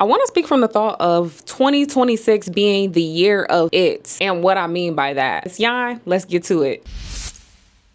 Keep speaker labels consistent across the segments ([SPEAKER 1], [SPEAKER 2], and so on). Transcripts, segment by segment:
[SPEAKER 1] I want to speak from the thought of 2026 being the year of it and what I mean by that. Let's get to it.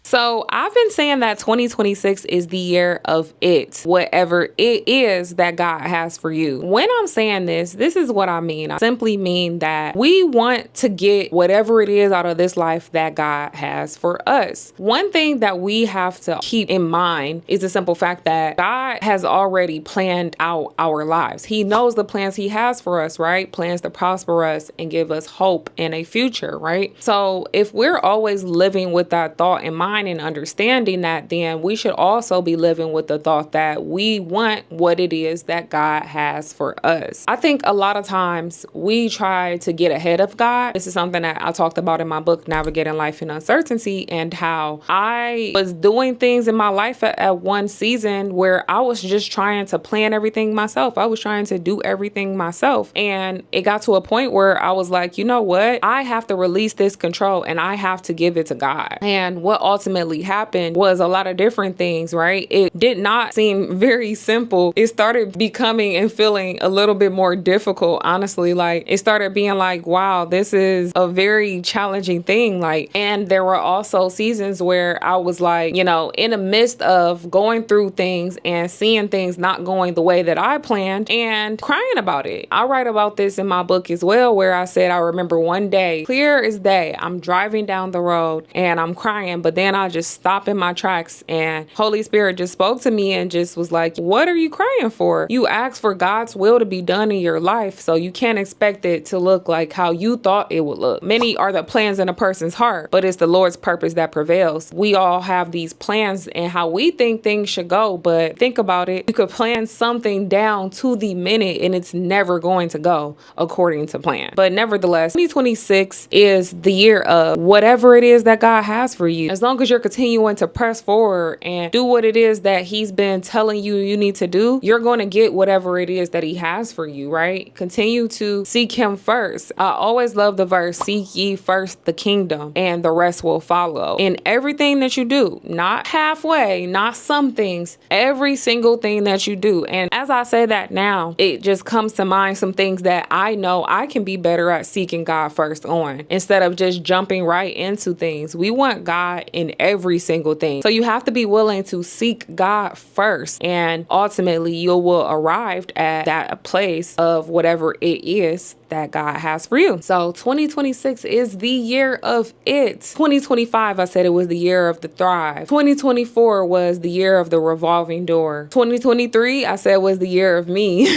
[SPEAKER 1] So I've been saying that 2026 is the year of it, whatever it is that God has for you. When I'm saying this is what I mean. I simply mean that we want to get whatever it is out of this life that God has for us. One thing that we have to keep in mind is the simple fact that God has already planned out our lives. He knows the plans he has for us, right? Plans to prosper us and give us hope and a future, right? So if we're always living with that thought in mind, and understanding that, then we should also be living with the thought that we want what it is that God has for us. I think a lot of times we try to get ahead of God. This is something that I talked about in my book, Navigating Life in Uncertainty, and how I was doing things in my life at one season where I was just trying to plan everything myself. I was trying to do everything myself. And it got to a point where I was like, you know what? I have to release this control and I have to give it to God. And what ultimately happened was a lot of different things, right? It did not seem very simple. It started becoming and feeling a little bit more difficult, honestly. Like it started being like, wow, this is a very challenging thing. And there were also seasons where I was like, in the midst of going through things and seeing things not going the way that I planned and crying about it. I write about this in my book as well, where I said, I remember one day, clear as day, I'm driving down the road and I'm crying, but then I just stopped in my tracks and Holy Spirit just spoke to me and just was like, what are you crying for? You asked for God's will to be done in your life, so you can't expect it to look like how you thought it would look. Many are the plans in a person's heart, but it's the Lord's purpose that prevails. We all have these plans and how we think things should go, but think about it. You could plan something down to the minute and it's never going to go according to plan. But nevertheless, 2026 is the year of whatever it is that God has for you. As long as you're continuing to press forward and do what it is that he's been telling you need to do, you're going to get whatever it is that he has for you, right? Continue to seek him first. I always love the verse, seek ye first the kingdom and the rest will follow. In everything that you do, not halfway, not some things, every single thing that you do. And as I say that now, it just comes to mind some things that I know I can be better at seeking God first on, instead of just jumping right into things. We want God in every single thing. So you have to be willing to seek God first, and ultimately you will arrive at that place of whatever it is that God has for you. So 2026 is the year of it. 2025, I said it was the year of the thrive. 2024 was the year of the revolving door. 2023, I said was the year of me.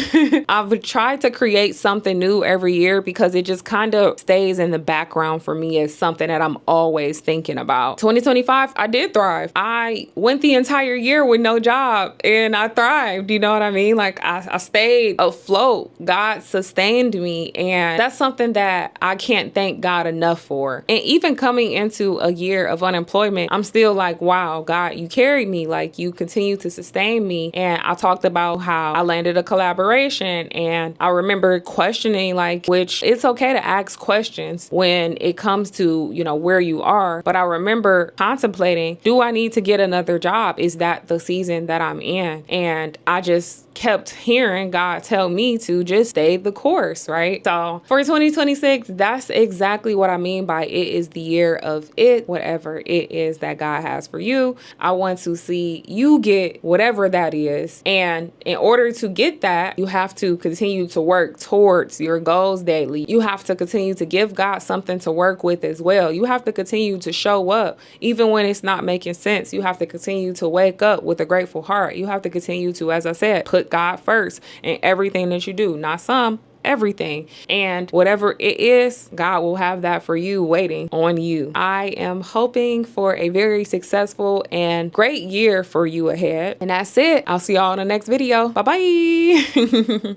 [SPEAKER 1] I've tried to create something new every year because it just kind of stays in the background for me as something that I'm always thinking about. 2025, I did thrive. I went the entire year with no job and I thrived. You know what I mean? Like I stayed afloat. God sustained me. And that's something that I can't thank God enough for. And even coming into a year of unemployment, I'm still like, wow, God, you carried me. Like you continue to sustain me. And I talked about how I landed a collaboration and I remember questioning, which it's okay to ask questions when it comes to, where you are. But I remember contemplating, do I need to get another job? Is that the season that I'm in? And I just kept hearing God tell me to just stay the course, right? So for 2026, that's exactly what I mean by it is the year of it, whatever it is that God has for you. I want to see you get whatever that is. And in order to get that, you have to continue to work towards your goals daily. You have to continue to give God something to work with as well. You have to continue to show up even when it's not making sense. You have to continue to wake up with a grateful heart. You have to continue to, as I said, put God first in everything that you do, not some, everything. And whatever it is, God will have that for you waiting on you. I am hoping for a very successful and great year for you ahead. And that's it. I'll see y'all in the next video. Bye-bye.